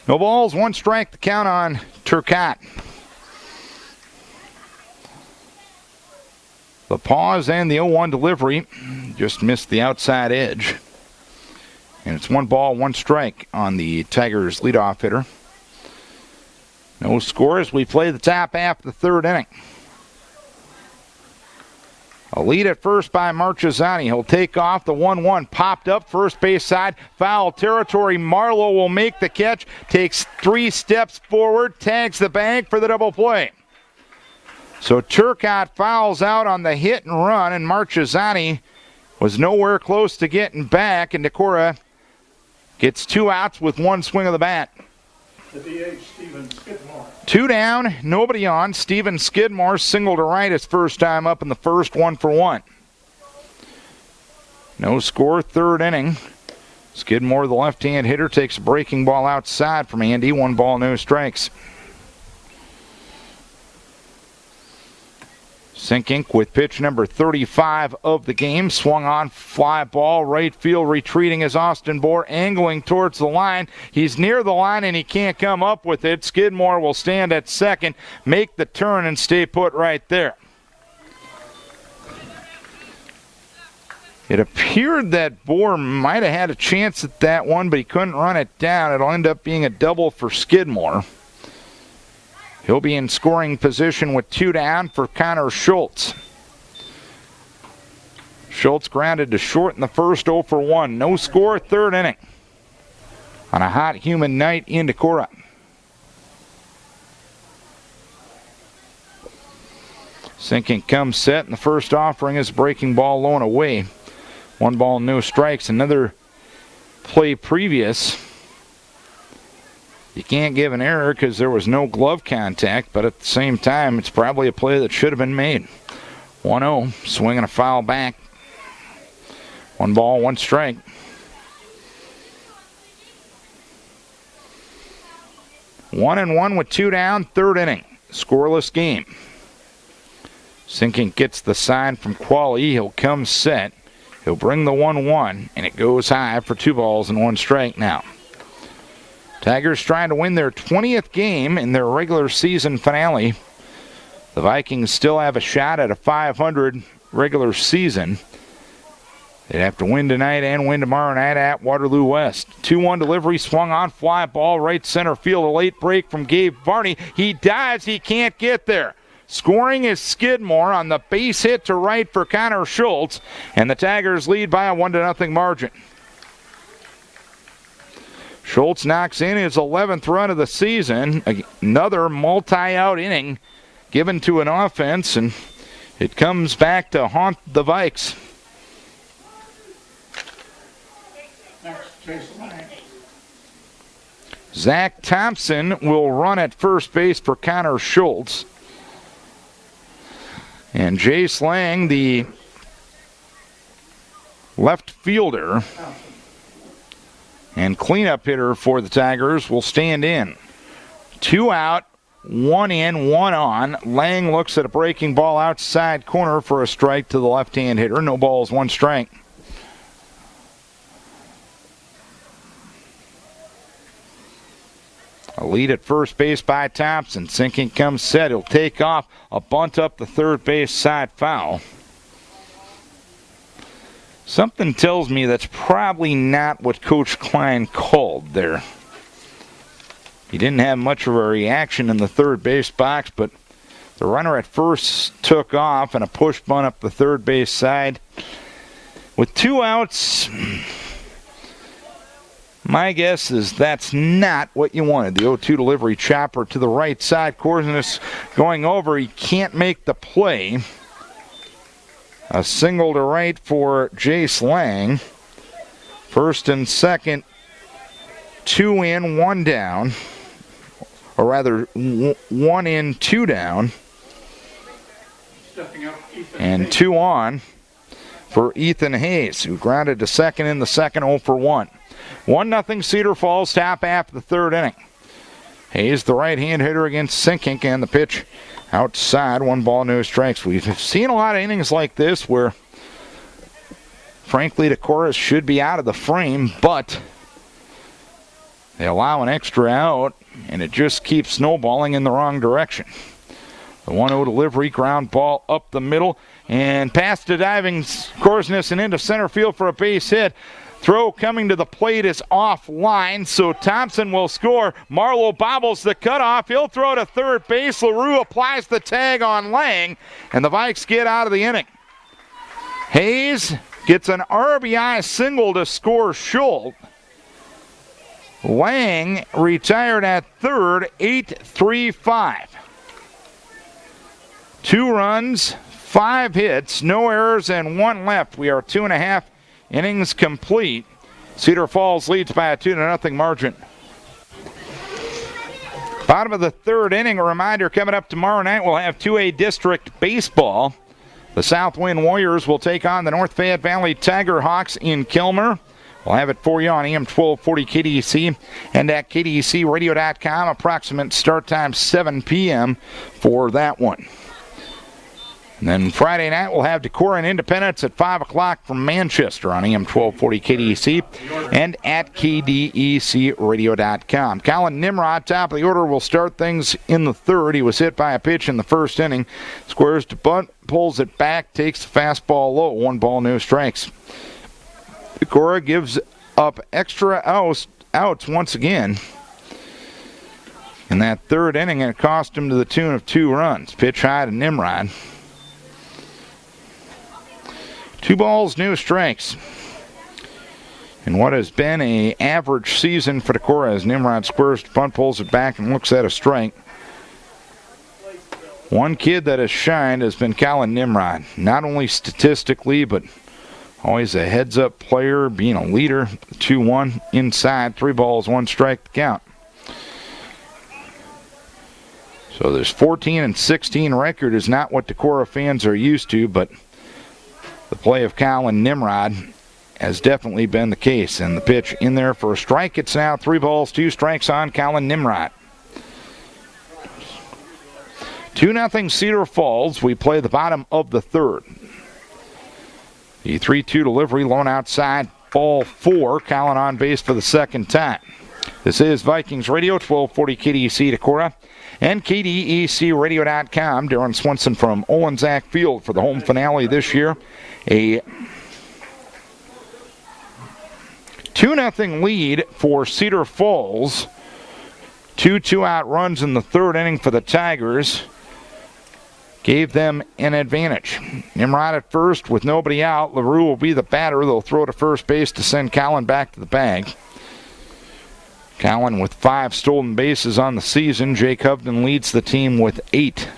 No balls, 1 strike, the count on Turcotte. The pause and the 0-1 delivery just missed the outside edge. And it's 1 ball, 1 strike on the Tigers' leadoff hitter. No scores. We play the top half of the 3rd inning. A lead at first by Marchesani. He'll take off. The 1-1 popped up first base side. Foul territory. Marlowe will make the catch. Takes 3 steps forward. Tags the bag for the double play. So Turcotte fouls out on the hit and run, and Marchesani was nowhere close to getting back, and Decorah gets 2 outs with 1 swing of the bat. The DH, Steven Skidmore. 2 down, nobody on. Steven Skidmore single to right his first time up in the first, 1 for 1. No score, 3rd inning. Skidmore, the left-hand hitter, takes a breaking ball outside from Andy. 1 ball, no strikes. Sinkink with pitch number 35 of the game. Swung on, fly ball, right field retreating as Austin Bohr angling towards the line. He's near the line and he can't come up with it. Skidmore will stand at second, make the turn and stay put right there. It appeared that Bohr might have had a chance at that one, but he couldn't run it down. It'll end up being a double for Skidmore. He'll be in scoring position with 2 down for Connor Schultz. Schultz grounded to short in the first, 0 for 1. No score, 3rd inning. On a hot, humid night in Decorah. Sinkink comes set, and the first offering is a breaking ball low and away. 1 ball, no strikes. Another play previous. You can't give an error because there was no glove contact, but at the same time, it's probably a play that should have been made. 1-0, swinging a foul back. 1 ball, 1 strike. One and 1 with 2 down, 3rd inning. Scoreless game. Sinkink gets the sign from Qualley. He'll come set. He'll bring the 1-1, and it goes high for 2 balls and 1 strike now. Tigers trying to win their 20th game in their regular season finale. The Vikings still have a shot at a .500 regular season. They'd have to win tonight and win tomorrow night at Waterloo West. 2-1 delivery, swung on, fly ball, right center field. A late break from Gabe Varney. He dives, he can't get there. Scoring is Skidmore on the base hit to right for Connor Schultz, and the Tigers lead by a 1-0 margin. Schultz knocks in his 11th run of the season. Another multi-out inning given to an offense, and it comes back to haunt the Vikes. Next, Jason Lang. Zach Thompson will run at first base for Connor Schultz. And Jace Lang, the left fielder and cleanup hitter for the Tigers, will stand in. 2 out, 1 in, 1 on. Lang looks at a breaking ball outside corner for a strike to the left-hand hitter. No balls, 1 strike. A lead at first base by Thompson. Sinkink comes set. He'll take off. A bunt up the third base side, foul. Something tells me that's probably not what Coach Klein called there. He didn't have much of a reaction in the third base box, but the runner at first took off, and a push bunt up the third base side. With 2 outs, my guess is that's not what you wanted. The 0-2 delivery, chopper to the right side. Korsnes going over. He can't make the play. A single to right for Jace Lang. First and second, 2 in, 1 down. Or rather, 1 in, 2 down. And 2 on for Ethan Hayes, who grounded to second in the second, 0 for 1. 1-0 Cedar Falls, top half of the third inning. Hayes, the right-hand hitter against Sinkink, and the pitch outside. 1 ball, no strikes. We've seen a lot of innings like this where, frankly, Decorah should be out of the frame, but They allow an extra out, and it just keeps snowballing in the wrong direction. The 1-0 delivery, ground ball up the middle, and past the diving Korsness and into center field for a base hit. Throw coming to the plate is offline, so Thompson will score. Marlowe bobbles the cutoff. He'll throw to third base. LaRue applies the tag on Lang, and the Vikes get out of the inning. Hayes gets an RBI single to score Schultz. Lang retired at third, 8-3-5. 2 runs, 5 hits, no errors, and 1 left. We are 2.5 innings complete. Cedar Falls leads by a 2-0 margin. Bottom of the third inning, a reminder, coming up tomorrow night, we'll have 2A district baseball. The Southwind Warriors will take on the North Fayette Valley Tiger Hawks in Kilmer. We'll have it for you on AM 1240 KDEC and at KDECradio.com. Approximate start time 7 p.m. for that one. And then Friday night, we'll have Decorah and Independence at 5 o'clock from Manchester on AM 1240 KDEC and at KDECradio.com. Colin Nimrod, top of the order, will start things in the third. He was hit by a pitch in the first inning. Squares to bunt, pulls it back, takes the fastball low. 1 ball, no strikes. Decorah gives up extra outs once again in that third inning, and it cost him to the tune of 2 runs. Pitch high to Nimrod. 2 balls, no strikes. In what has been an average season for Decorah as Nimrod squares to bunt, pulls it back, and looks at a strike. One kid that has shined has been Colin Nimrod, not only statistically, but always a heads-up player, being a leader. 2-1 inside, 3 balls, 1 strike to count. So this 14-16 record is not what Decorah fans are used to, but the play of Colin Nimrod has definitely been the case. And the pitch in there for a strike. It's now 3 balls, 2 strikes on Colin Nimrod. 2-0 Cedar Falls. We play the bottom of the third. The 3-2 delivery, lone outside, ball 4. Colin on base for the second time. This is Vikings Radio, 1240 KDEC Decorah and KDECradio.com. Darren Swenson from Olensack Field for the home finale this year. A 2-0 lead for Cedar Falls. 2 2-out runs in the third inning for the Tigers gave them an advantage. Nimrod at first with nobody out. LaRue will be the batter. They'll throw to first base to send Colin back to the bag. Colin with 5 stolen bases on the season. Jake Hovden leads the team with 8.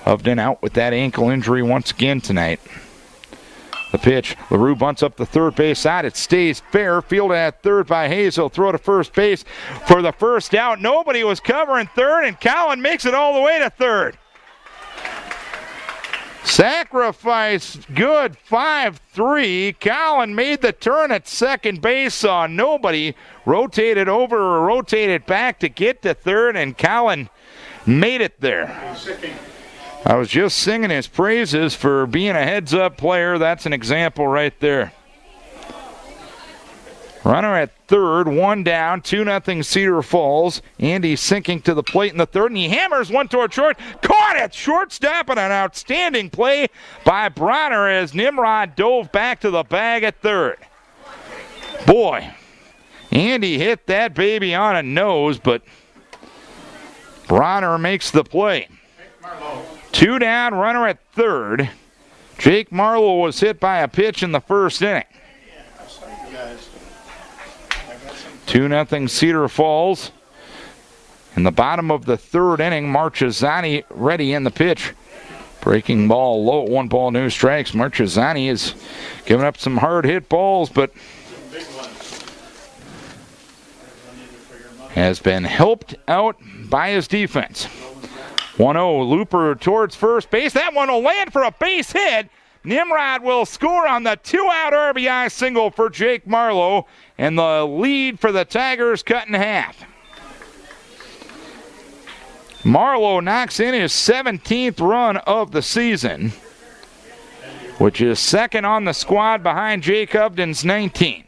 Hovden out with that ankle injury once again tonight. The pitch, LaRue bunts up the third base side. It stays fair. Fielded at third by Hayes. He'll throw to first base for the first out. Nobody was covering third, and Colin makes it all the way to third. Sacrifice good, 5-3. Colin made the turn at second base, saw nobody. Rotated over or rotated back to get to third, and Colin made it there. I was just singing his praises for being a heads-up player. That's an example right there. Runner at third, 1 down, 2-0 Cedar Falls. Andy sinking to the plate in the third, and he hammers one toward short. Caught it! Shortstop, and an outstanding play by Bronner as Nimrod dove back to the bag at third. Boy, Andy hit that baby on a nose, but Bronner makes the play. 2 down, runner at third. Jake Marlowe was hit by a pitch in the first inning. 2-0 Cedar Falls. In the bottom of the third inning, Marchesani ready in the pitch. Breaking ball low, 1 ball, no strikes. Marchesani is giving up some hard hit balls, but has been helped out by his defense. 1-0, Looper towards first base. That one will land for a base hit. Nimrod will score on the 2-out RBI single for Jake Marlowe, and the lead for the Tigers cut in half. Marlowe knocks in his 17th run of the season, which is second on the squad behind Jake Hovden's 19.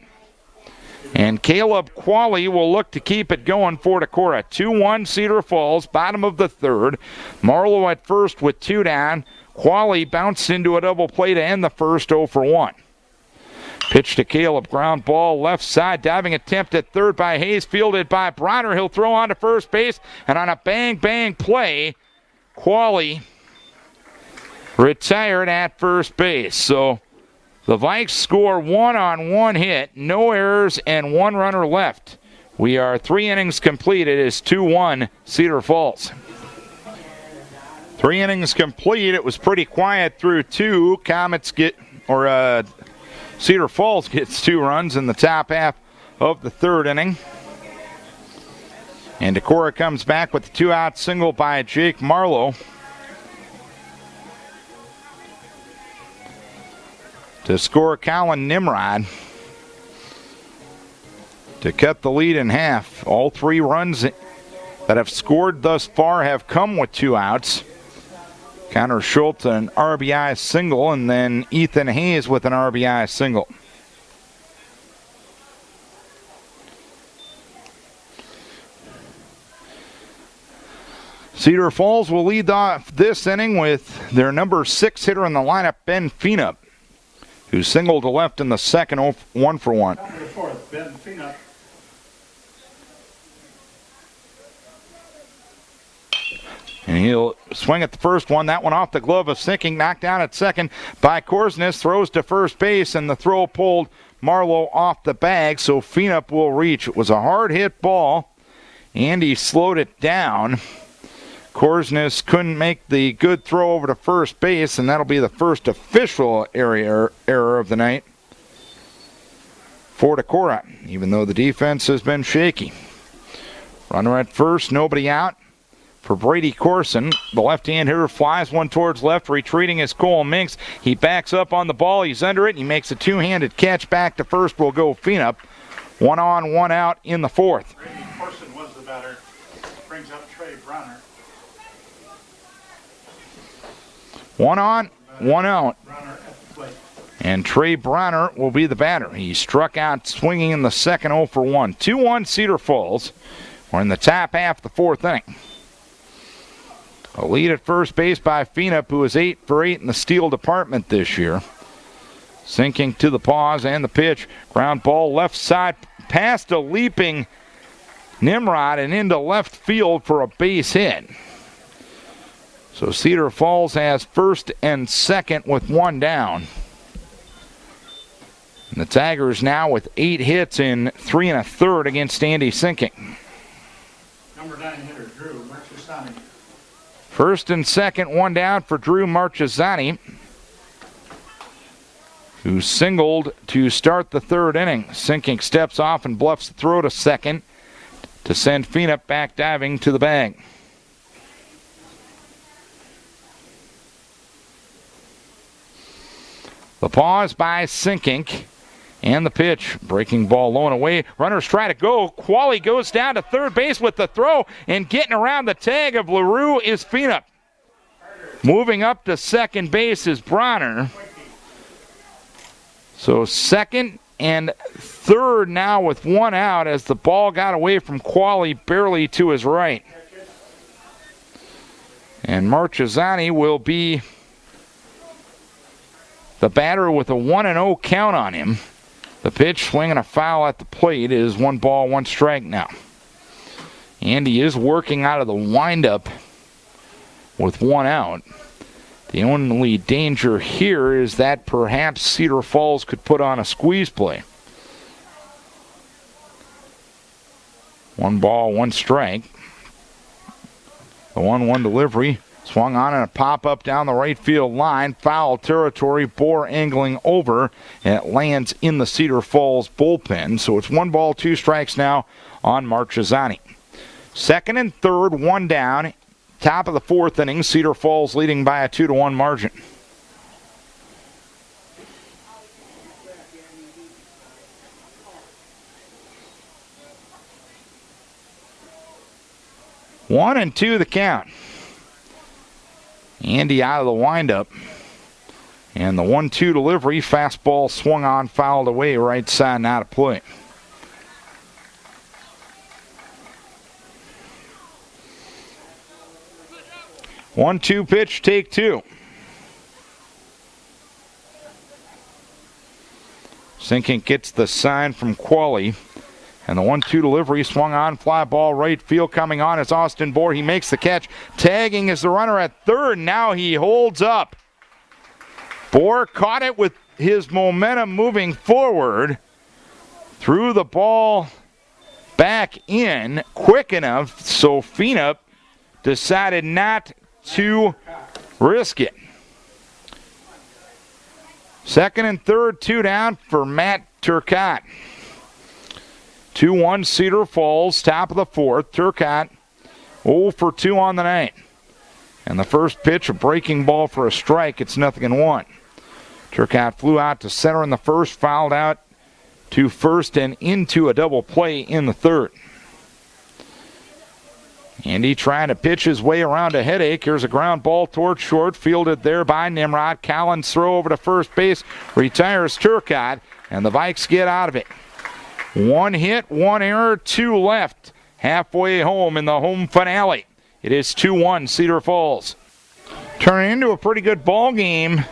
And Caleb Qualley will look to keep it going for Decorah. 2-1 Cedar Falls, bottom of the third. Marlowe at first with 2 down. Qualley bounced into a double play to end the first, 0 for 1. Pitch to Caleb, ground ball left side, diving attempt at third by Hayes, fielded by Bronner. He'll throw on to first base, and on a bang play, Qualley retired at first base. So the Vikes score 1 on 1 hit, no errors, and 1 runner left. We are 3 innings complete. It is 2-1 Cedar Falls. 3 innings complete. It was pretty quiet through 2. Cedar Falls gets 2 runs in the top half of the third inning. And Decorah comes back with a 2-out single by Jake Marlowe to score Colin Nimrod to cut the lead in half. All 3 runs that have scored thus far have come with 2 outs. Connor Schultz an RBI single, and then Ethan Hayes with an RBI single. Cedar Falls will lead off this inning with their number 6 hitter in the lineup, Ben Feenup, who singled to left in the second, 1 for 1. Number 4, Ben Feenup. And he'll swing at the first one. That one off the glove of Sinking, knocked down at second by Korsnes. Throws to first base, and the throw pulled Marlowe off the bag, so Feenup will reach. It was a hard hit ball, and he slowed it down. Korsnes couldn't make the good throw over to first base, and that'll be the first official error of the night for Decorah, even though the defense has been shaky. Runner at first, nobody out for Brady Corson. The left-hand hitter flies one towards left, retreating is Cole Minks. He backs up on the ball, he's under it, and he makes a 2-handed catch. Back to first will go Feenup. 1 on, 1 out in the fourth. Brady Corson was the batter. Brings up Trey Bronner. 1 on, 1 out. Bronner at the plate. And Trey Bronner will be the batter. He struck out swinging in the second, 0 for 1. 2-1 Cedar Falls. We're in the top half of the fourth inning. A lead at first base by Feenup, who is 8 for 8 in the steal department this year. Sinking to the pause and the pitch. Ground ball left side past a leaping Nimrod and into left field for a base hit. So Cedar Falls has first and second with 1 down. And the Tigers now with 8 hits in 3 1/3 against Andy Sinking. Number 9 hitter, Drew Marchesani. First and second, 1 down for Drew Marchesani, who singled to start the third inning. Sinking steps off and bluffs the throw to second to send Feenup back diving to the bag. The pause by Sinking. And the pitch, breaking ball low and away. Runners try to go. Qualley goes down to third base with the throw, and getting around the tag of LaRue is Feenup. Moving up to second base is Bronner. So second and third now with 1 out as the ball got away from Qualley barely to his right. And Marchesani will be the batter with a 1-0 count on him. The pitch, swinging a foul at the plate, is 1 ball, 1 strike now. And he is working out of the windup with 1 out. The only danger here is that perhaps Cedar Falls could put on a squeeze play. 1 ball, 1 strike. The 1-1 delivery. Swung on and a pop-up down the right field line. Foul territory. Bohr angling over. And it lands in the Cedar Falls bullpen. So it's 1 ball, 2 strikes now on Marchesani. Second and third, 1 down. Top of the fourth inning. Cedar Falls leading by a 2-1 margin. One and 2 the count. Andy out of the windup. And the 1-2 delivery. Fastball swung on, fouled away right side, not a play. 1-2 pitch, take two. Sinkink gets the sign from Qualley. And the 1-2 delivery swung on, fly ball right field coming on. It's Austin Bohr. He makes the catch. Tagging is the runner at third. Now he holds up. Bohr caught it with his momentum moving forward. Threw the ball back in quick enough so Feenup decided not to risk it. Second and third, 2 down for Matt Turcotte. 2-1 Cedar Falls, top of the fourth. Turcotte 0 for 2 on the night. And the first pitch, a breaking ball for a strike. It's 0-1. Turcotte flew out to center in the first, fouled out to first and into a double play in the third. Andy trying to pitch his way around a headache. Here's a ground ball towards short, fielded there by Nimrod. Collins throw over to first base, retires Turcotte, and the Vikes get out of it. 1 hit, 1 error, 2 left. Halfway home in the home finale. It is 2-1 Cedar Falls. Turning into a pretty good ball game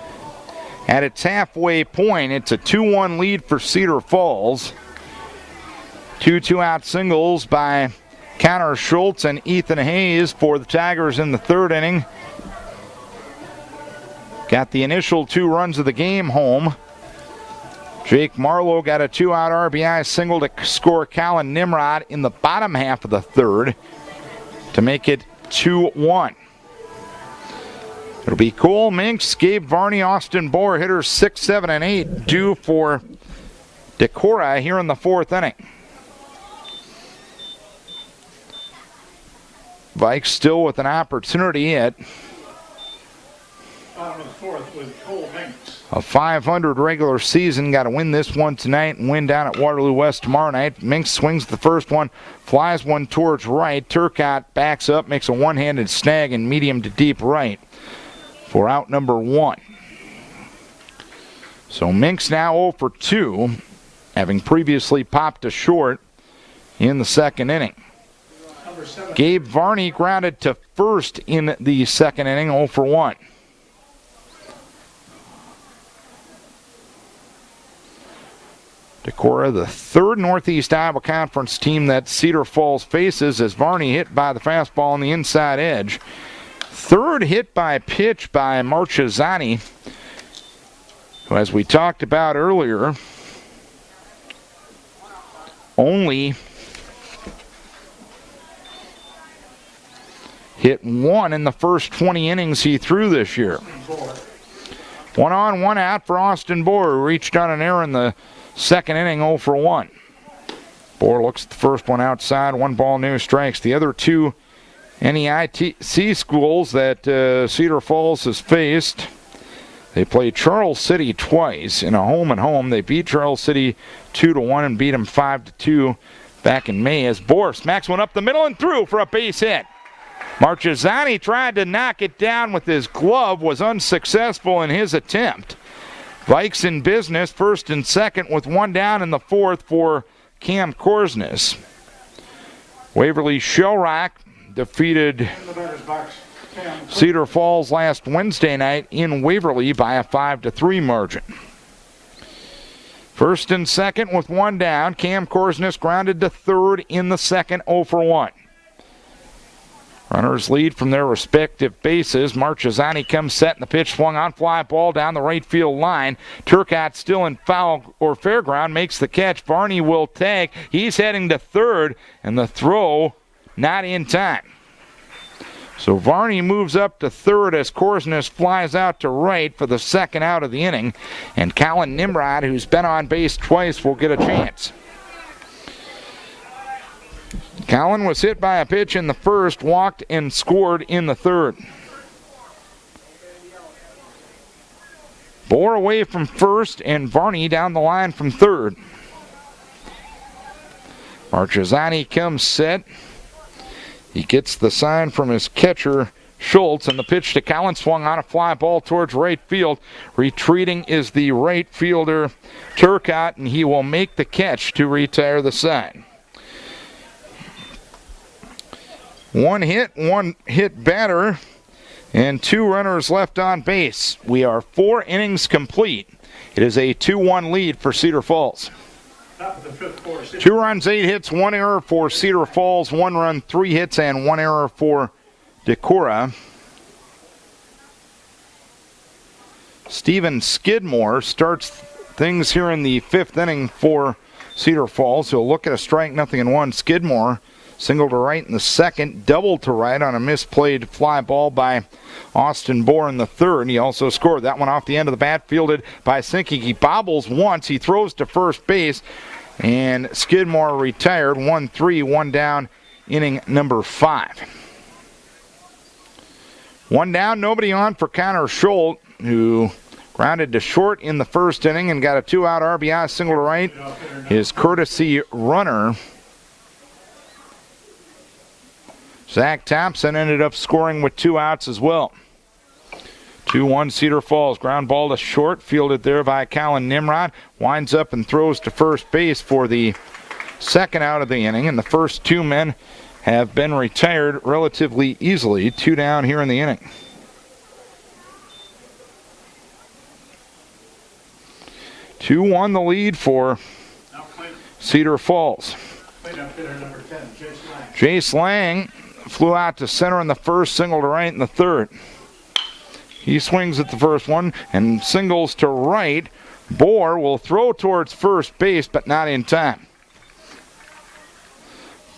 at its halfway point. It's a 2-1 lead for Cedar Falls. 2 2-out singles by Connor Schultz and Ethan Hayes for the Tigers in the third inning. Got the initial 2 runs of the game home. Jake Marlowe got a 2-out RBI single to score Colin Nimrod in the bottom half of the third to make it 2-1. It'll be Cole Minks, Gabe Varney, Austin Bohr, hitters 6, 7, and 8 due for Decorah here in the fourth inning. Vikes still with an opportunity at Bottom of the fourth with Cole Minks. A 500 regular season. Got to win this one tonight and win down at Waterloo West tomorrow night. Minks swings the first one, flies one towards right. Turcotte backs up, makes a one-handed snag in medium to deep right for out number 1. So Minks now 0 for 2, having previously popped a short in the second inning. Gabe Varney grounded to first in the second inning, 0 for 1. Decorah, the third Northeast Iowa Conference team that Cedar Falls faces, as Varney hit by the fastball on the inside edge. Third hit by pitch by Marchesani, who, as we talked about earlier, only hit 1 in the first 20 innings he threw this year. 1 on, 1 out for Austin Bohr, who reached on an error in the second inning, 0 for 1. Bohr looks at the first one outside, 1 ball, no strikes. The other 2 NEIC schools that Cedar Falls has faced, they played Charles City twice in a home and home. They beat Charles City 2-1 and beat them 5-2 back in May, as Bohr smacks one up the middle and through for a base hit. Marchesani tried to knock it down with his glove, was unsuccessful in his attempt. Vikes in business, first and second, with 1 down in the fourth for Cam Korsnes. Waverly Shellrock defeated Cedar Falls last Wednesday night in Waverly by a 5-3 margin. First and second with 1 down. Cam Korsnes grounded to third in the second, 0 for 1. Runners lead from their respective bases. Marchesani comes set, and the pitch swung on, fly ball down the right field line. Turcotte still in foul or fair ground, makes the catch. Varney will tag. He's heading to third, and the throw not in time. So Varney moves up to third as Korsnes flies out to right for the second out of the inning, and Colin Nimrod, who's been on base twice, will get a chance. Colin was hit by a pitch in the first, walked and scored in the third. Bohr away from first and Varney down the line from third. Marchesani comes set. He gets the sign from his catcher, Schultz, and the pitch to Colin swung on a fly ball towards right field. Retreating is the right fielder, Turcotte, and he will make the catch to retire the sign. 1 hit, 1 hit batter and 2 runners left on base. We are 4 innings complete. It is a 2-1 lead for Cedar Falls. 2 runs, 8 hits, 1 error for Cedar Falls. 1 run, 3 hits, and 1 error for Decorah. Steven Skidmore starts things here in the 5th inning for Cedar Falls. He'll look at a strike, 0-1. Skidmore single to right in the 2nd, double to right on a misplayed fly ball by Austin Bohr in the 3rd. He also scored that one off the end of the bat, fielded by Sinking. He bobbles once, he throws to first base, and Skidmore retired. 1-3, 1 down, inning number 5. 1 down, nobody on for Connor Schultz, who grounded to short in the 1st inning and got a 2-out RBI single to right. His courtesy runner, Zach Thompson, ended up scoring with 2 outs as well. 2-1 Cedar Falls. Ground ball to short, fielded there by Colin Nimrod. Winds up and throws to first base for the 2nd out of the inning. And the first 2 men have been retired relatively easily. 2 down here in the inning. Two-1 the lead for Cedar Falls. Jace Lang flew out to center in the 1st, single to right in the 3rd. He swings at the first one and singles to right. Bohr will throw towards first base, but not in time.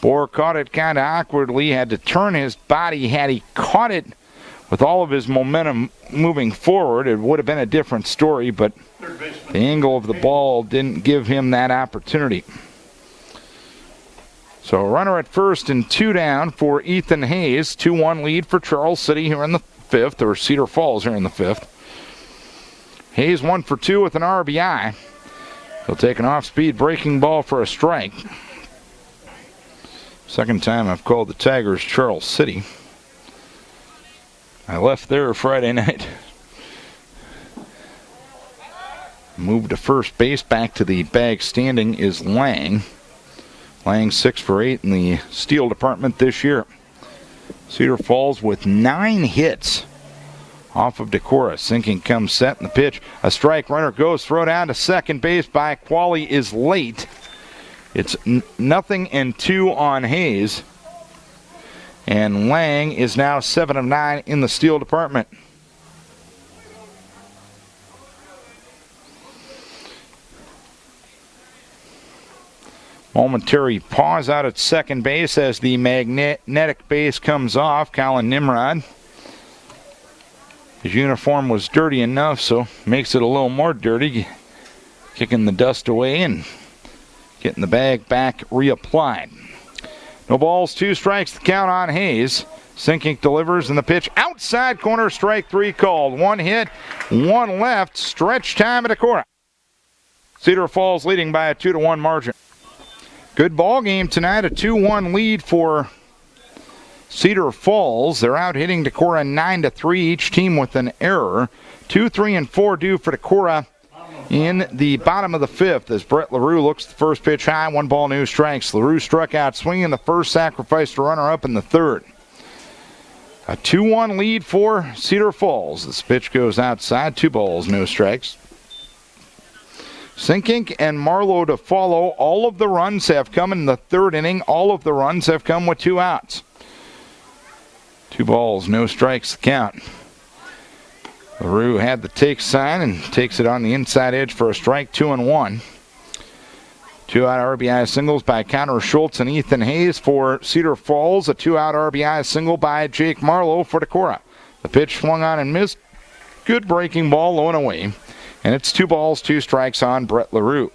Bohr caught it kind of awkwardly, had to turn his body. Had he caught it with all of his momentum moving forward, it would have been a different story, but the angle of the ball didn't give him that opportunity. So a runner at first and 2 down for Ethan Hayes. 2-1 lead for Charles City here in the 5th, or Cedar Falls here in the 5th. Hayes 1 for 2 with an RBI. He'll take an off-speed breaking ball for a strike. Second time I've called the Tigers Charles City. I left there Friday night. Moved to first base. Back to the bag standing is Lang. Lang 6 for 8 in the steal department this year. Cedar Falls with 9 hits off of Decorah. Sinking comes set in the pitch. A strike, runner goes, throw down to second base by Qualley is late. It's 0-2 on Hayes. And Lang is now 7 of 9 in the steal department. Momentary pause out at second base as the magnetic base comes off. Colin Nimrod. His uniform was dirty enough, so makes it a little more dirty. Kicking the dust away and getting the bag back reapplied. No balls, 2 strikes, the count on Hayes. Sinking delivers in the pitch. Outside corner, strike 3 called. 1 hit, 1 left. Stretch time at Decorah. Cedar Falls leading by a 2-1 margin. Good ball game tonight, a 2-1 lead for Cedar Falls. They're out hitting Decorah 9-3, each team with an error. 2, 3, and 4 due for Decorah in the bottom of the 5th as Brett LaRue looks the first pitch high, 1 ball, no strikes. LaRue struck out swinging the first, sacrificed a runner up in the 3rd. A 2-1 lead for Cedar Falls. This pitch goes outside, 2 balls, no strikes. Sinkink and Marlowe to follow. All of the runs have come in the 3rd inning. All of the runs have come with 2 outs. 2 balls, no strikes, the count. LaRue had the take sign and takes it on the inside edge for a strike, 2-1. 2-out RBI singles by Connor Schultz and Ethan Hayes for Cedar Falls. A 2-out RBI single by Jake Marlowe for Decorah. The pitch swung on and missed. Good breaking ball, low and away. And it's 2 balls, 2 strikes on Brett LaRue.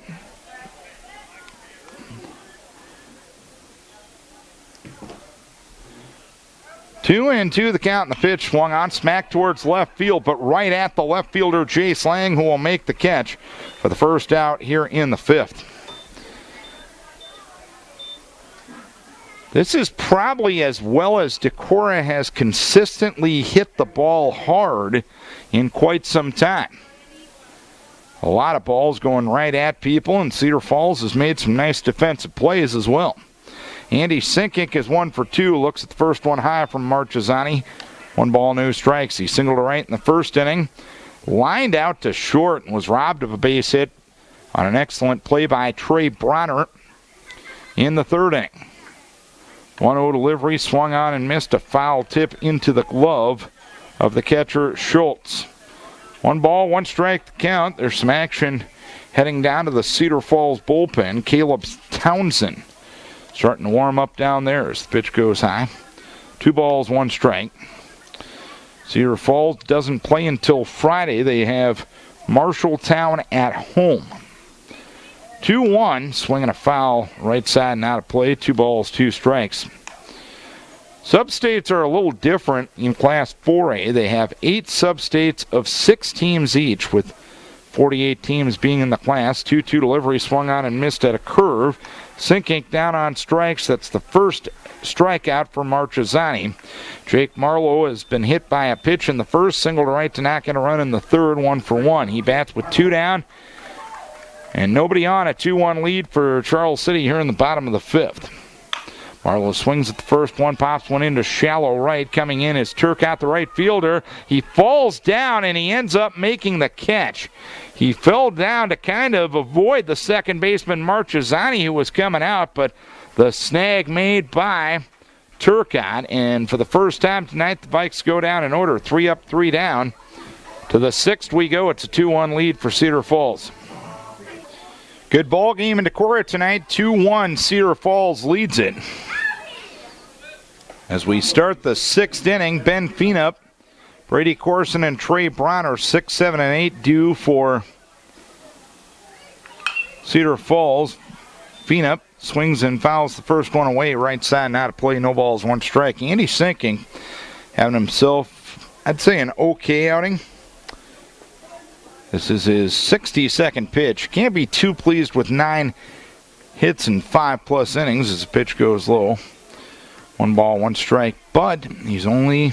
Two and 2 the count, and the pitch swung on, smack towards left field, but right at the left fielder, Jace Lang, who will make the catch for the first out here in the 5th. This is probably as well as Decorah has consistently hit the ball hard in quite some time. A lot of balls going right at people, and Cedar Falls has made some nice defensive plays as well. Andy Sinkink is 1 for 2. Looks at the first one high from Marchesani. 1 ball, no strikes. He singled to right in the first inning. Lined out to short and was robbed of a base hit on an excellent play by Trey Bronner in the third inning. 1-0 delivery, swung on and missed a foul tip into the glove of the catcher, Schultz. 1 ball, 1 strike to count. There's some action heading down to the Cedar Falls bullpen. Caleb Townsend starting to warm up down there as the pitch goes high. 2 balls, 1 strike. Cedar Falls doesn't play until Friday. They have Marshalltown at home. 2-1, swinging a foul right side and out of play. 2 balls, 2 strikes. Substates are a little different in Class 4A. They have 8 substates of 6 teams each, with 48 teams being in the class. 2-2 delivery, swung on and missed at a curve. Sinking down on strikes. That's the first strikeout for Marchesani. Jake Marlowe has been hit by a pitch in the first, single to right to knock in a run in the third, 1 for 1. He bats with 2 down and nobody on. A 2-1 lead for Charles City here in the bottom of the 5th. Marlowe swings at the first one, pops one into shallow right. Coming in is Turcotte, the right fielder. He falls down and he ends up making the catch. He fell down to kind of avoid the second baseman Marchesani, who was coming out, but the snag made by Turcotte. And for the first time tonight, the Vikes go down in order. 3 up, 3 down. To the 6th we go. It's a 2-1 lead for Cedar Falls. Good ball game in Decorah tonight. 2-1, Cedar Falls leads it. As we start the 6th inning, Ben Feenup, Brady Corson, and Trey Bronner, 6, 7, and 8 due for Cedar Falls. Feenup swings and fouls the first one away, right side, and out of play, no balls, 1 strike. Andy Sinking having himself, I'd say, an okay outing. This is his 62nd pitch. Can't be too pleased with 9 hits in 5+ innings as the pitch goes low. 1 ball, 1 strike, but he's only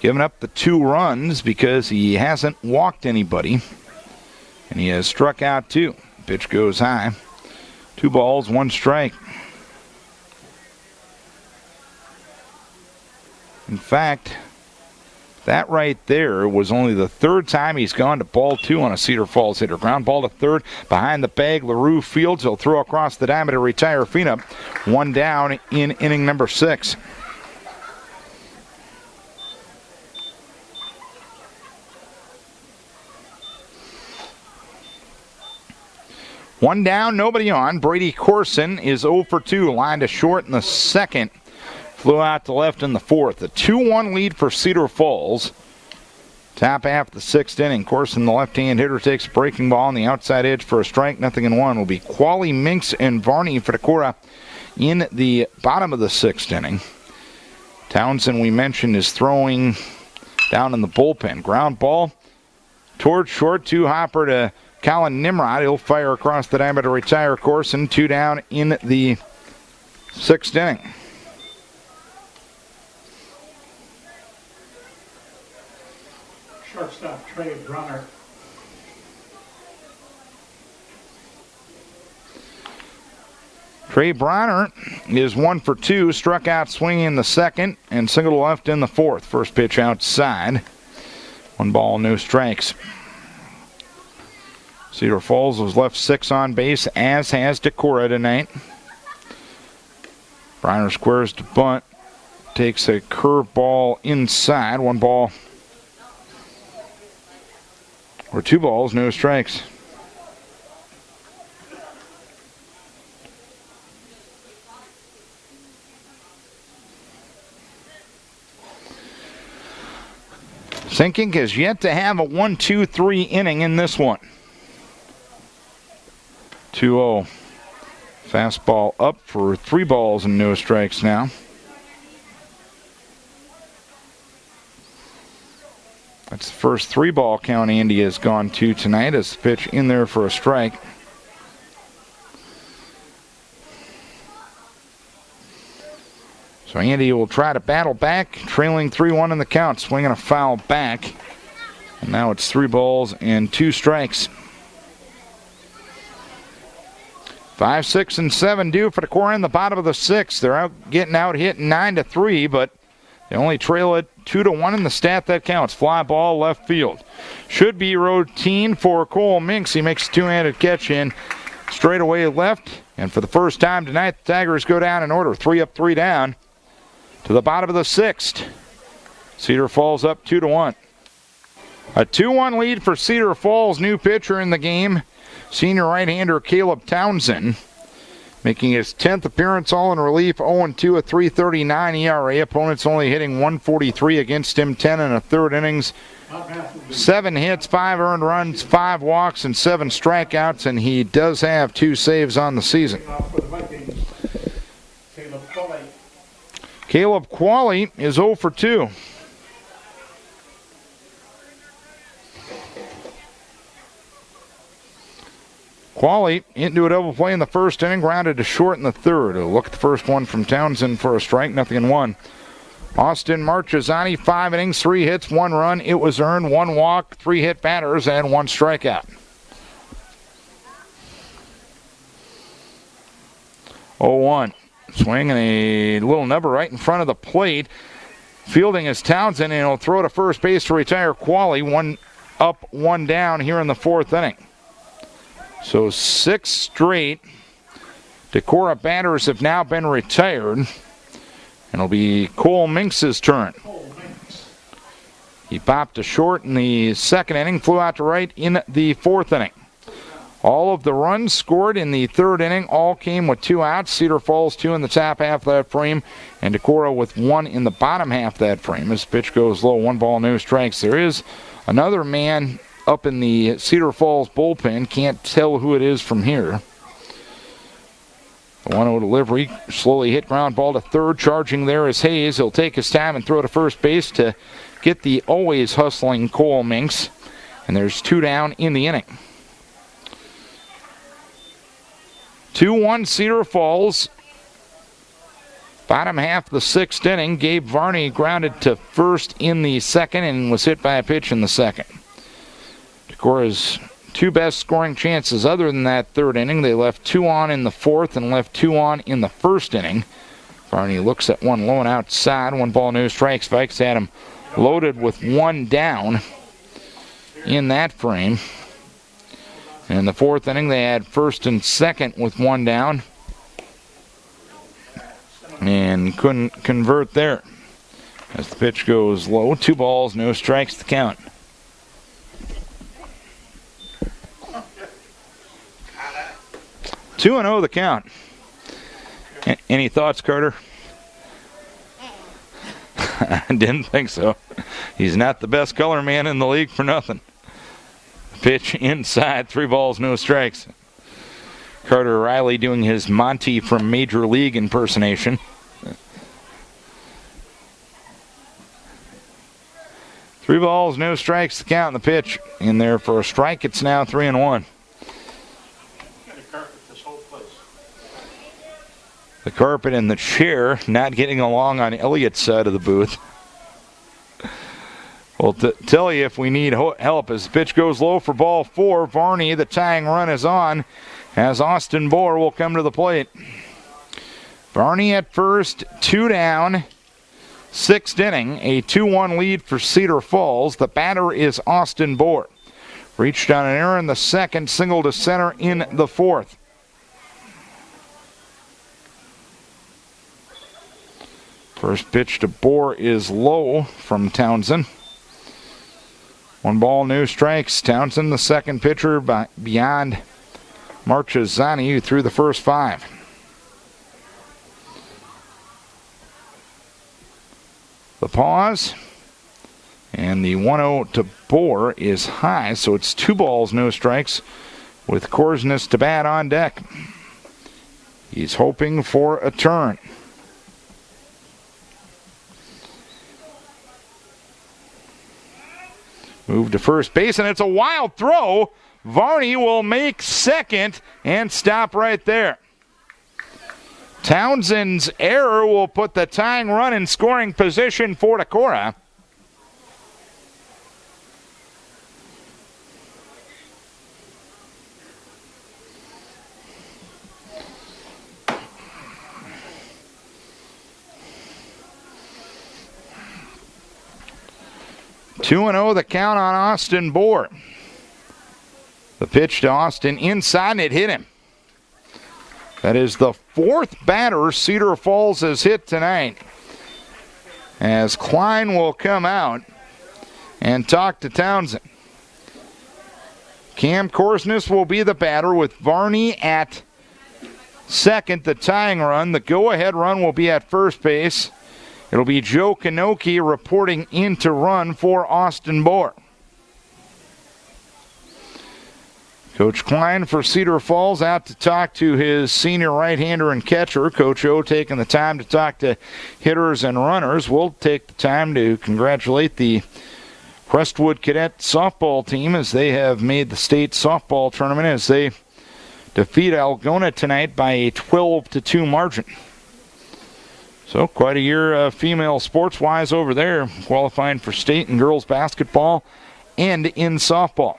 given up the 2 runs because he hasn't walked anybody, and he has struck out 2. Pitch goes high. 2 balls, 1 strike. In fact, that right there was only the 3rd time he's gone to ball 2 on a Cedar Falls hitter. Ground ball to third, behind the bag, LaRue fields. He'll throw across the diamond to retire Feenup. 1 down in inning number 6. One down, nobody on. Brady Corson is 0 for 2, lined to short in the 2nd. Flew out to left in the 4th. A 2-1 lead for Cedar Falls. Top half of the 6th inning. Corson, the left-hand hitter, takes a breaking ball on the outside edge for a strike. 0-1 will be Qualley, Minks, and Varney for Decorah in the bottom of the 6th inning. Townsend, we mentioned, is throwing down in the bullpen. Ground ball towards short, 2 hopper to Colin Nimrod. He'll fire across the diamond to retire Corson. 2 down in the 6th inning. Shortstop Trey Bronner. Trey Bronner is 1 for 2, struck out swinging in the 2nd and single to left in the 4th. First pitch outside. 1 ball, no strikes. Cedar Falls was left 6 on base, as has Decorah tonight. Bronner squares to bunt, takes a curveball inside. 1 ball. Or 2 balls, no strikes. Sinking has yet to have a 1-2-3 inning in this one. 2-0. Fastball up for 3 balls and no strikes now. That's the first 3-ball count Andy has gone to tonight as the pitch in there for a strike. So Andy will try to battle back, trailing 3-1 in the count, swinging a foul back. And now it's 3 balls and 2 strikes. 5, 6, and 7 due for Decorah in the bottom of the 6th. They're getting out hit 9-3, but They only trail it 2-1 in the stat that counts. Fly ball left field. Should be routine for Cole Minks. He makes a two-handed catch in straightaway left. And for the first time tonight, the Tigers go down in order. 3 up, 3 down to the bottom of the 6th. Cedar Falls up 2-1. A 2-1 lead for Cedar Falls. New pitcher in the game, senior right-hander Caleb Townsend, making his 10th appearance, all in relief, 0-2, a 3.39 ERA. Opponents only hitting 143 against him, 10 in a third innings. 7 hits, 5 earned runs, 5 walks, and 7 strikeouts, and he does have 2 saves on the season. Caleb Qualley is 0 for 2. Qualley into a double play in the first inning, grounded to short in the third. A look at the first one from Townsend for a strike, 0-1. Austin Marchesani, 5 innings, 3 hits, 1 run. It was earned, 1 walk, 3 hit batters, and 1 strikeout. 0-1. Swing and a little number right in front of the plate. Fielding is Townsend, and he'll throw to first base to retire Qualley. 1 up, 1 down here in the 4th inning. So 6 straight Decorah batters have now been retired. And it'll be Cole Minks' turn. He popped to short in the 2nd inning, flew out to right in the 4th inning. All of the runs scored in the 3rd inning all came with 2 outs. Cedar Falls 2 in the top half of that frame, and Decorah with 1 in the bottom half of that frame. As pitch goes low, 1 ball, no strikes. There is another man up in the Cedar Falls bullpen. Can't tell who it is from here. The 1-0 delivery, slowly hit ground ball to third. Charging there is Hayes. He'll take his time and throw to first base to get the always hustling Cole Minks. And there's 2 down in the inning. 2-1 Cedar Falls. Bottom half of the 6th inning, Gabe Varney grounded to first in the 2nd and was hit by a pitch in the 2nd. Decorah's 2 best scoring chances other than that 3rd inning. They left 2 on in the 4th and left 2 on in the 1st inning. Varney looks at one low and outside. 1 ball, no strikes. Vikes had him loaded with 1 down in that frame. In the 4th inning, they had 1st and 2nd with 1 down. And couldn't convert there. As the pitch goes low, 2 balls, no strikes to count. 2-0 the count. Any thoughts, Carter? I didn't think so. He's not the best color man in the league for nothing. Pitch inside, 3 balls, no strikes. Carter Riley doing his Monty from Major League impersonation. Three balls, no strikes to count in the pitch. In there for a strike, it's now 3-1. The carpet and the chair not getting along on Elliott's side of the booth. We'll tell you if we need help as the pitch goes low for ball 4. Varney, the tying run is on as Austin Bohr will come to the plate. Varney at first, 2 down, 6th inning, a 2-1 lead for Cedar Falls. The batter is Austin Bohr. Reached on an error in the 2nd, single to center in the 4th. First pitch to Bohr is low from Townsend. 1 ball, no strikes. Townsend, the second pitcher beyond Marchesani, who threw the first 5. The pause. And the 1-0 to Bohr is high, so it's 2 balls, no strikes, with Korsness to bat on deck. He's hoping for a turn. Move to first base, and it's a wild throw. Varney will make second and stop right there. Townsend's error will put the tying run in scoring position for Decorah. 2-0 the count on Austin Bohr. The pitch to Austin inside, and it hit him. That is the fourth batter Cedar Falls has hit tonight. As Klein will come out and talk to Townsend. Cam Korsness will be the batter with Varney at second, the tying run. The go-ahead run will be at first base. It'll be Joe Kanoki reporting in to run for Austin Bohr. Coach Klein for Cedar Falls out to talk to his senior right-hander and catcher. Coach O taking the time to talk to hitters and runners. We'll take the time to congratulate the Crestwood Cadet softball team as they have made the state softball tournament as they defeat Algona tonight by a 12-2 margin. So quite a year female sports-wise over there, qualifying for state in girls basketball and in softball.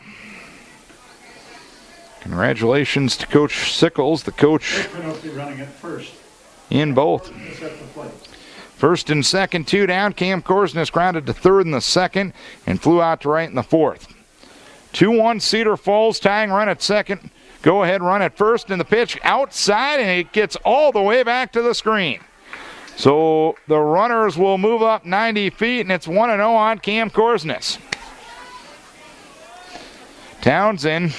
Congratulations to Coach Sickles, the coach running it first. In both. First and second, 2 down. Cam Korsness grounded to third in the second and flew out to right in the fourth. 2-1 Cedar Falls, tying run at second. Go ahead run at first, and the pitch outside, and it gets all the way back to the screen. So the runners will move up 90 feet, and it's 1-0 on Cam Korsness. Townsend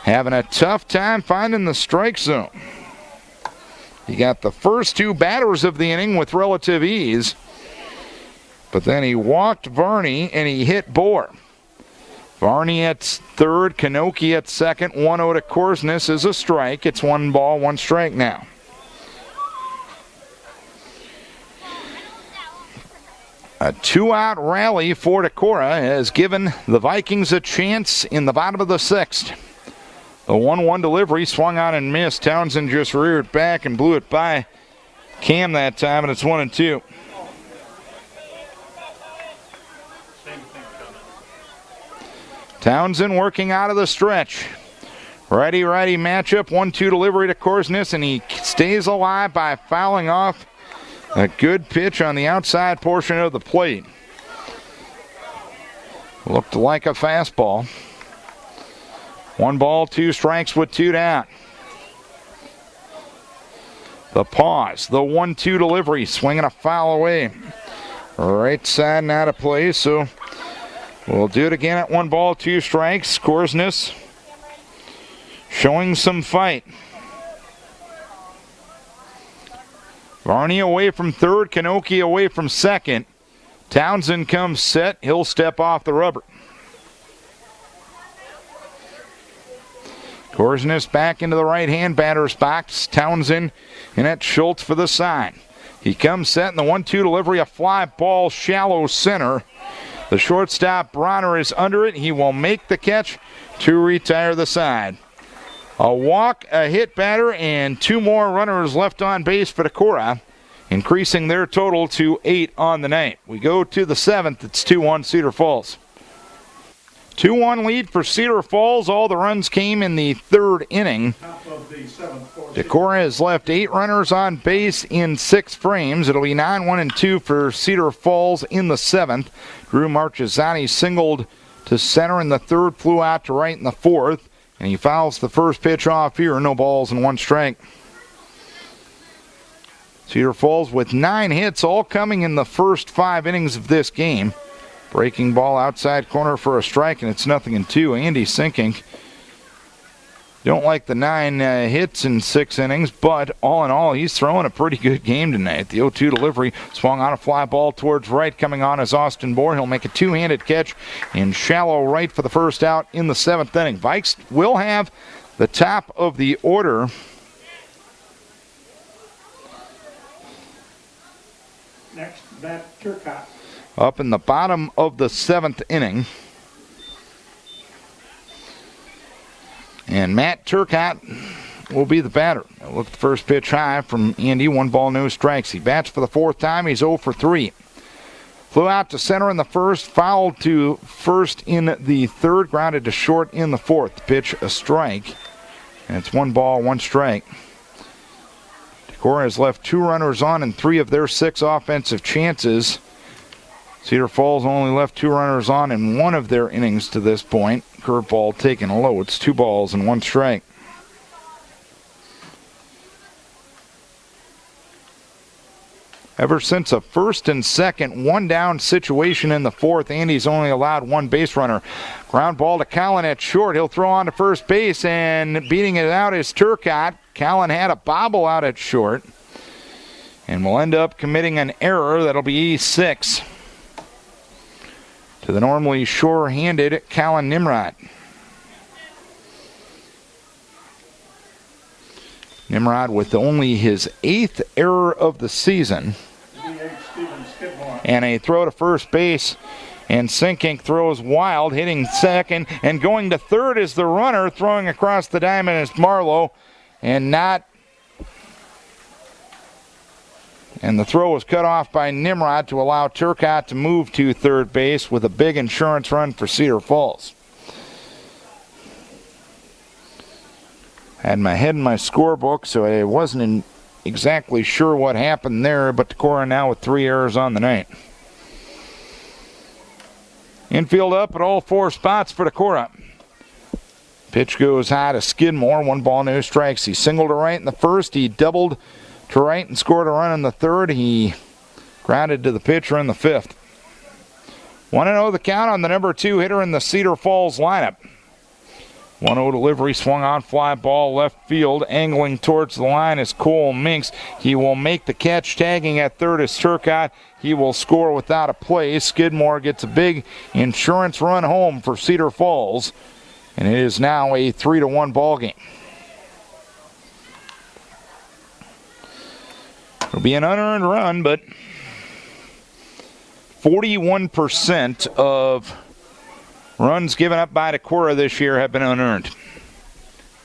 having a tough time finding the strike zone. He got the first 2 batters of the inning with relative ease, but then he walked Varney and he hit Bohr. Varney at third, Kanoki at second, 1-0 to Korsness is a strike. It's 1 ball, 1 strike now. A 2-out rally for Decorah has given the Vikings a chance in the bottom of the 6th. The 1-1 delivery swung on and missed. Townsend just reared back and blew it by Cam that time, and it's 1-2. Townsend working out of the stretch. Righty-righty matchup, 1-2 delivery to Korsness, and he stays alive by fouling off a good pitch on the outside portion of the plate. Looked like a fastball. 1 ball, 2 strikes with 2 down. The pause, the 1-2 delivery, swinging a foul away. Right side and out of play, so we'll do it again at 1 ball, 2 strikes. Korsness showing some fight. Varney away from third, Kanoki away from second. Townsend comes set, he'll step off the rubber. Korsness back into the right-hand batter's box. Townsend and at Schultz for the sign. He comes set in the 1-2 delivery, a fly ball, shallow center. The shortstop, Bronner, is under it. He will make the catch to retire the side. A walk, a hit batter, and 2 more runners left on base for Decorah, increasing their total to 8 on the night. We go to the 7th. It's 2-1 Cedar Falls. 2-1 lead for Cedar Falls. All the runs came in the 3rd inning. Decorah has left 8 runners on base in 6 frames. It'll be 9-1-2 for Cedar Falls in the 7th. Drew Marchesani singled to center in the 3rd, flew out to right in the 4th, and he fouls the first pitch off here. No balls and 1 strike. Cedar Falls with 9 hits, all coming in the first 5 innings of this game. Breaking ball outside corner for a strike, and it's 0-2. Andy sinking. Don't like the 9 hits in 6 innings, but all in all, he's throwing a pretty good game tonight. The 0-2 delivery swung on a fly ball towards right. Coming on is Austin Bohr. He'll make a 2-handed catch in shallow right for the first out in the 7th inning. Vikes will have the top of the order. Next, Matt Turcotte. Up in the bottom of the 7th inning. And Matt Turcotte will be the batter. Look at the first pitch high from Andy. 1 ball, no strikes. He bats for the 4th time. He's 0 for 3. Flew out to center in the 1st. Fouled to first in the 3rd. Grounded to short in the 4th. Pitch a strike. And it's 1 ball, 1 strike. Decorah has left 2 runners on in 3 of their 6 offensive chances. Cedar Falls only left 2 runners on in one of their innings to this point. Curveball taken low. It's 2 balls and 1 strike. Ever since a first and second, 1 down situation in the 4th, Andy's only allowed 1 base runner. Ground ball to Callan at short. He'll throw on to first base, and beating it out is Turcotte. Callan had a bobble out at short, and will end up committing an error. That'll be E6 to the normally sure-handed Callan Nimrod. Nimrod with only his 8th error of the season. And a throw to first base, and Sinkink throws wild, hitting second, and going to third is the runner. Throwing across the diamond is Marlowe, and the throw was cut off by Nimrod to allow Turcotte to move to third base with a big insurance run for Cedar Falls. Had my head in my scorebook, so I wasn't exactly sure what happened there, but Decorah now with 3 errors on the night. Infield up at all 4 spots for Decorah. Pitch goes high to Skidmore. 1 ball, no strikes. He singled to right in the first. He doubled to right and scored a run in the 3rd. He grounded to the pitcher in the 5th. 1-0 the count on the number 2 hitter in the Cedar Falls lineup. 1-0 delivery, swung on, fly ball left field, angling towards the line is Cole Minks. He will make the catch, tagging at third is Turcotte. He will score without a play. Skidmore gets a big insurance run home for Cedar Falls, and it is now a 3-1 ball game. It'll be an unearned run, but 41% of runs given up by Decorah this year have been unearned.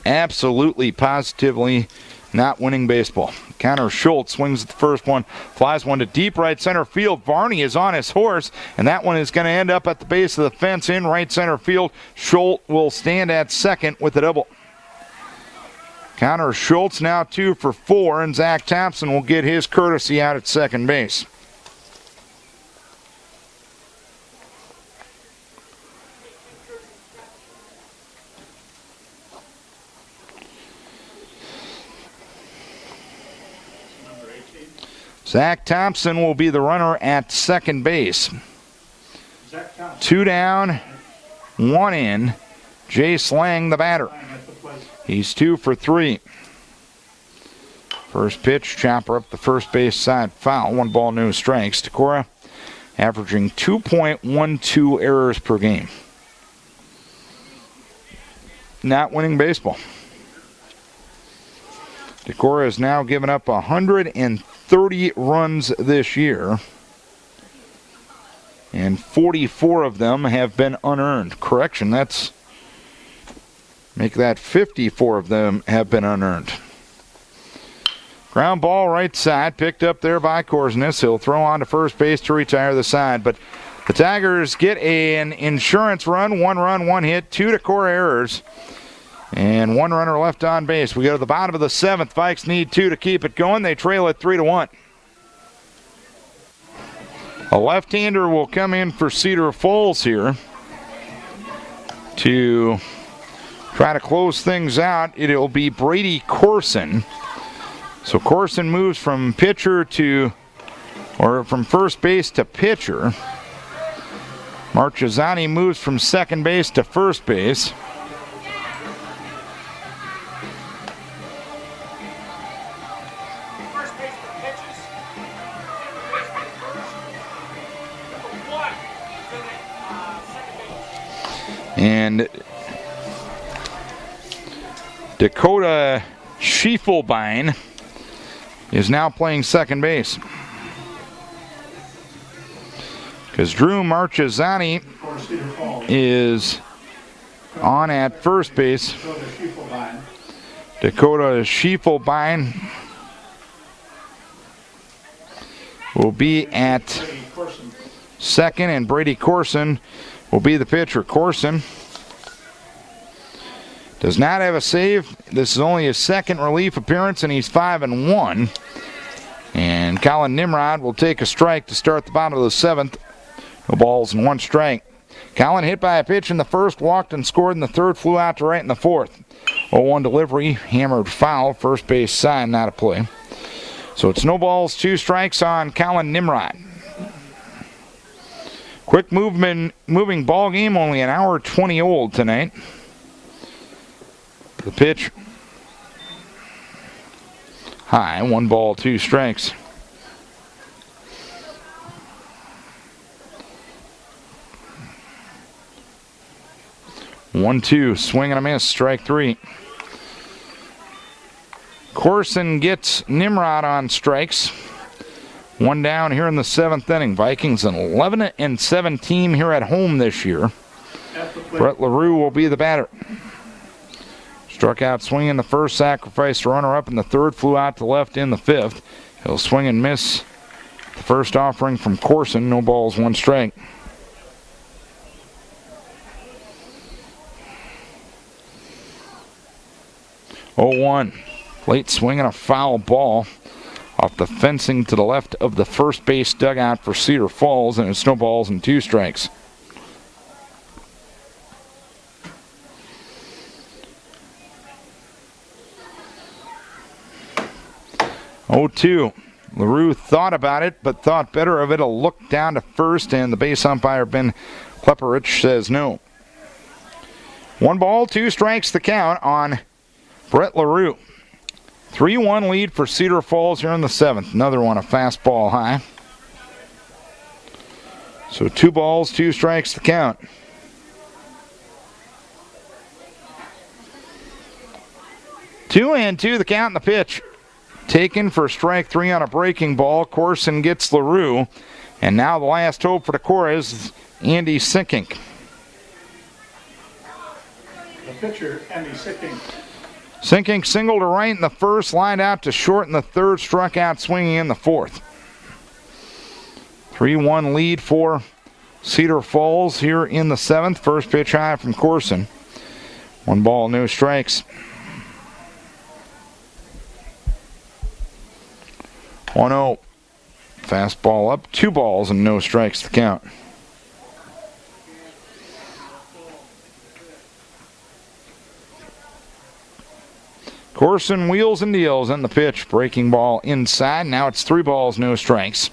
Absolutely, positively not winning baseball. Connor Schultz swings at the first one, flies one to deep right center field. Varney is on his horse, and that one is going to end up at the base of the fence in right center field. Schultz will stand at second with a double. Connor Schultz now 2 for 4, and Zach Thompson will get his courtesy out at second base. Zach Thompson will be the runner at second base. 2 down, 1 in. Jay Slang, the batter. He's 2 for 3. First pitch, chopper up the first base side, foul. 1 ball, no strikes. Decorah averaging 2.12 errors per game. Not winning baseball. Decorah has now given up 130 runs this year, and 44 of them have been unearned. Correction, make that 54 of them have been unearned. Ground ball right side, picked up there by Korsness. He'll throw on to first base to retire the side, but the Tigers get an insurance run. 1 run, 1 hit, 2 Decorah errors, and 1 runner left on base. We go to the bottom of the 7th. Vikes need 2 to keep it going. They trail it 3-1. A left-hander will come in for Cedar Falls here to try to close things out. It'll be Brady Corson. So Corson moves from from first base to pitcher. Marchesani moves from second base to first base. And Dakota Schiefelbein is now playing second base, because Drew Marchesani is on at first base. Dakota Schiefelbein will be at second, and Brady Corson will be the pitcher. Corson does not have a save. This is only his second relief appearance, and he's 5-1. And Colin Nimrod will take a strike to start the bottom of the 7th. No balls and one strike. Collin hit by a pitch in the first, walked and scored in the third, flew out to right in the fourth. 0-1 delivery, hammered foul, first base side, not a play. So it's no balls, 2 strikes on Collin Nimrod. Quick moving ball game, only an hour 20 old tonight. The pitch high, 1 ball, 2 strikes. One, two, swing and a miss, strike 3. Corson gets Nimrod on strikes. 1 down here in the 7th inning. Vikings an 11-7 team here at home this year. Brett LaRue will be the batter. Struck out swinging the first, sacrificed runner up in the third, flew out to left in the 5th. He'll swing and miss the first offering from Corson. No balls, 1 strike. Oh, 1. Late swing and a foul ball off the fencing to the left of the first base dugout for Cedar Falls, and it's no balls and 2 strikes. Oh, 2. LaRue thought about it, but thought better of it. A look down to first, and the base umpire, Ben Klepperich, says no. 1 ball, 2 strikes the count on Brett LaRue. 3-1 lead for Cedar Falls here in the 7th. Another one, a fastball high. So 2 balls, 2 strikes to count. Two and 2 the count in the pitch. Taken for strike 3 on a breaking ball. Corson gets LaRue. And now the last hope for Decorah is Andy Sinkink. The pitcher, Andy Sinkink. Sinkink singled to right in the first, lined out to short in the third, struck out swinging in the 4th. 3-1 lead for Cedar Falls here in the 7th. First pitch high from Corson. 1 ball, no strikes. 1-0. Fastball up, 2 balls and no strikes to count. Corson wheels and deals on the pitch. Breaking ball inside. Now it's 3 balls, no strikes.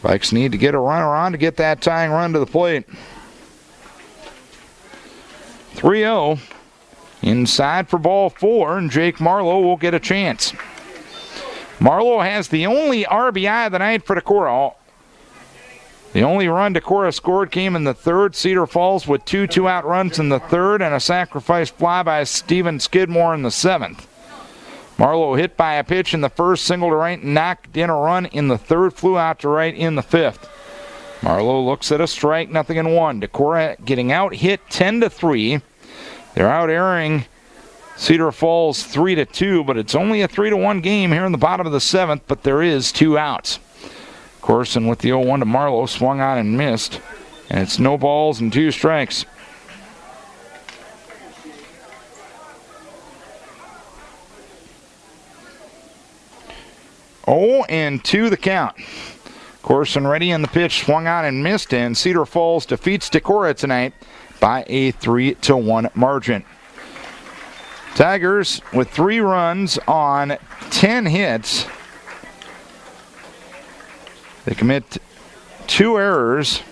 Vikes need to get a runner on to get that tying run to the plate. 3-0. Inside for ball 4, and Jake Marlowe will get a chance. Marlowe has the only RBI of the night for Decorah. The only run Decorah scored came in the 3rd. Cedar Falls with 2 two-out runs in the 3rd and a sacrifice fly by Steven Skidmore in the 7th. Marlowe hit by a pitch in the 1st, single to right, knocked in a run in the 3rd, flew out to right in the 5th. Marlowe looks at a strike, 0-1. Decorah getting out hit 10-3. They're out airing Cedar Falls 3-2, but it's only a 3-1 game here in the bottom of the 7th, but there is 2 outs. Corson with the 0-1 to Marlowe, swung on and missed, and it's no balls and 2 strikes. Oh, and 2 the count. Corson ready in the pitch, swung on and missed, and Cedar Falls defeats Decorah tonight by a 3-1 margin. Tigers with 3 runs on 10 hits. They commit 2 errors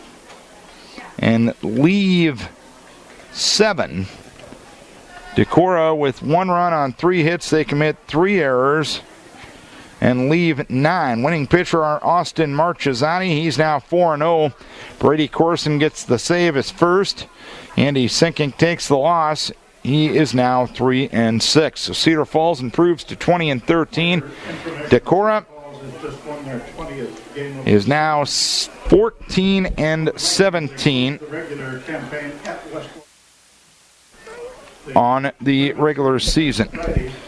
and leave 7. Decorah with 1 run on 3 hits. They commit 3 errors and leave 9. Winning pitcher are Austin Marchesani. He's now 4-0. Brady Corson gets the save as first. Andy Sinkink takes the loss. He is now 3-6. So Cedar Falls improves to 20-13. Decorah is now 14-17 on the regular season.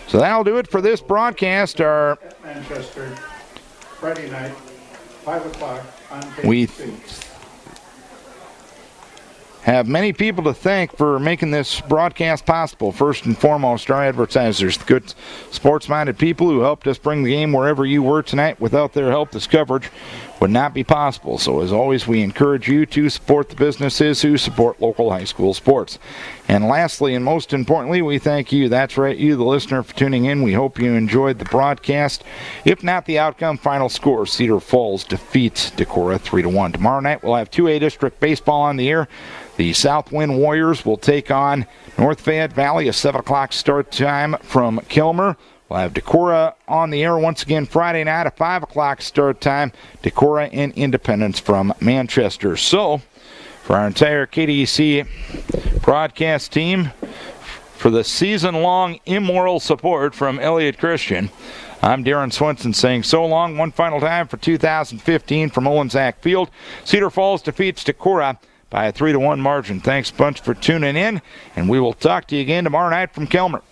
So that'll do it for this broadcast. Manchester, Friday night, 5 o'clock on KBC. have many people to thank for making this broadcast possible. First and foremost, our advertisers, the good sports-minded people who helped us bring the game wherever you were tonight. Without their help, this coverage would not be possible. So as always, we encourage you to support the businesses who support local high school sports. And lastly, and most importantly, we thank you. That's right, you, the listener, for tuning in. We hope you enjoyed the broadcast. If not the outcome, final score, Cedar Falls defeats Decorah 3-1. Tomorrow night, we'll have 2A District baseball on the air. The Southwind Warriors will take on North Fayette Valley, a 7 o'clock start time from Kilmer. We'll have Decorah on the air once again Friday night, a 5 o'clock start time. Decorah and Independence from Manchester. So, for our entire KDEC broadcast team, for the season-long immoral support from Elliott Christian, I'm Darren Swenson saying so long. One final time for 2015 from Olensack Field. Cedar Falls defeats Decorah by a 3-1 margin. Thanks a bunch for tuning in, and we will talk to you again tomorrow night from Kilmer.